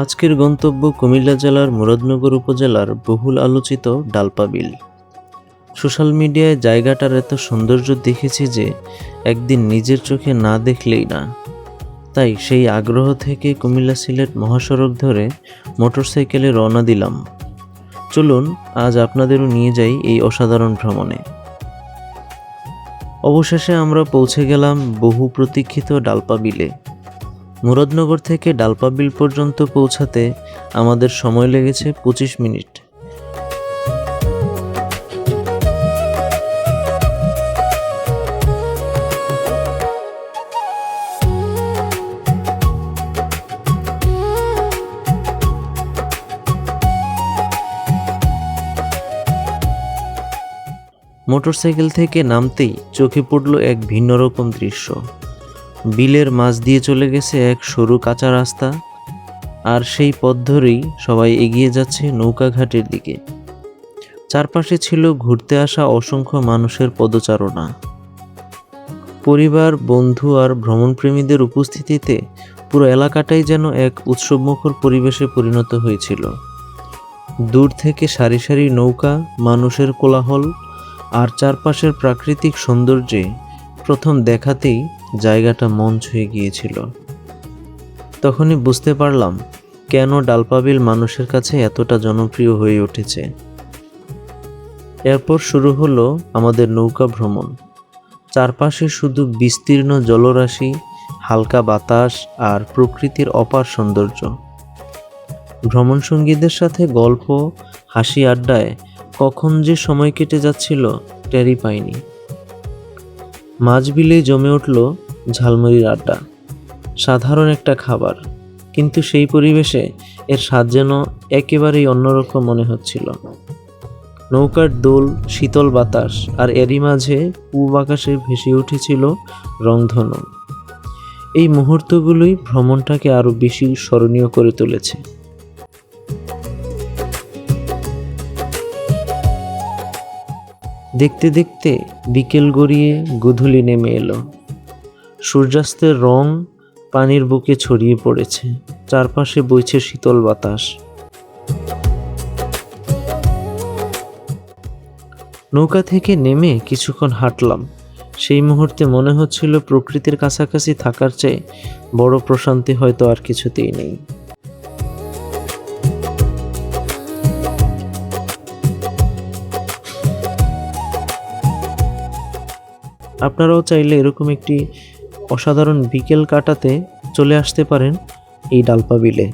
আজকের গন্তব্য কুমিল্লা জেলার মুরাদনগর উপজেলার বহুল আলোচিত ডালপা বিল। সোশ্যাল মিডিয়ায় জায়গাটার এত সৌন্দর্য দেখেছি যে একদিন নিজের চোখে না দেখলেই না। তাই সেই আগ্রহ থেকে কুমিল্লা সিলেট মহাসড়ক ধরে মোটরসাইকেলে রওনা দিলাম। চলুন আজ আপনাদেরও নিয়ে যাই এই অসাধারণ ভ্রমণে। অবশেষে আমরা পৌঁছে গেলাম বহু প্রতীক্ষিত ডালপা বিলে। মুরাদনগর থেকে ডালপা বিল পর্যন্ত পৌঁছাতে আমাদের সময় লেগেছে 25 মিনিট। মোটরসাইকেল থেকে নামতেই চোখে পড়ল এক ভিন্ন রকম দৃশ্য। বিলের মাঝ দিয়ে চলে গেছে এক সরু কাঁচা রাস্তা, আর সেই পথ ধরেই সবাই এগিয়ে যাচ্ছে নৌকাঘাটের দিকে। চারপাশে ছিল ঘুরতে আসা অসংখ্য মানুষের পদচারণা। পরিবার, বন্ধু আর ভ্রমণপ্রেমীদের উপস্থিতিতে পুরো এলাকাটাই যেন এক উৎসবমুখর পরিবেশে পরিণত হয়েছিল। দূর থেকে সারি সারি নৌকা, মানুষের কোলাহল আর চারপাশের প্রাকৃতিক সৌন্দর্যে প্রথম দেখাতেই জায়গাটা মন ছুঁয়ে গিয়েছিল। তখনই বুঝতে পারলাম কেন ডালপা বিল মানুষের কাছে এতটা জনপ্রিয় হয়ে উঠেছে। এরপর শুরু হলো আমাদের নৌকা ভ্রমণ। চারপাশে শুধু বিস্তীর্ণ জলরাশি, হালকা বাতাস আর প্রকৃতির অপার সৌন্দর্য। ভ্রমণ সঙ্গীদের সাথে গল্প, হাসি আড্ডায় কখন যে সময় কেটে যাচ্ছিল টেরই পাইনি। মাঝ বিলে জমে উঠল ঝালমুড়ির আড্ডা। সাধারণ একটা খাবার, কিন্তু সেই পরিবেশে এর স্বাদ যেন একেবারেই অন্যরকম মনে হচ্ছিল। নৌকার দোল, শীতল বাতাস আর এরই মাঝে পূব আকাশে ভেসে উঠেছিল রংধনু। এই মুহূর্তগুলোই ভ্রমণটাকে আরো বেশি স্মরণীয় করে তুলেছে। দেখতে দেখতে বিকেল গড়িয়ে গোধূলি নেমে এলো। সূর্যাস্তের রং পানির বুকে ছড়িয়ে পড়েছে, চারপাশে বইছে শীতল বাতাস। নৌকা থেকে নেমে কিছুক্ষণ হাঁটলাম। সেই মুহূর্তে মনে হচ্ছিল প্রকৃতির কাছাকাছি থাকার চেয়ে বড় প্রশান্তি হয়তো আর কিছুতেই নেই। আপনারাও চাইলে এরকম একটি অসাধারণ বিকেল কাটাতে চলে আসতে পারেন এই ডালপা বিলে।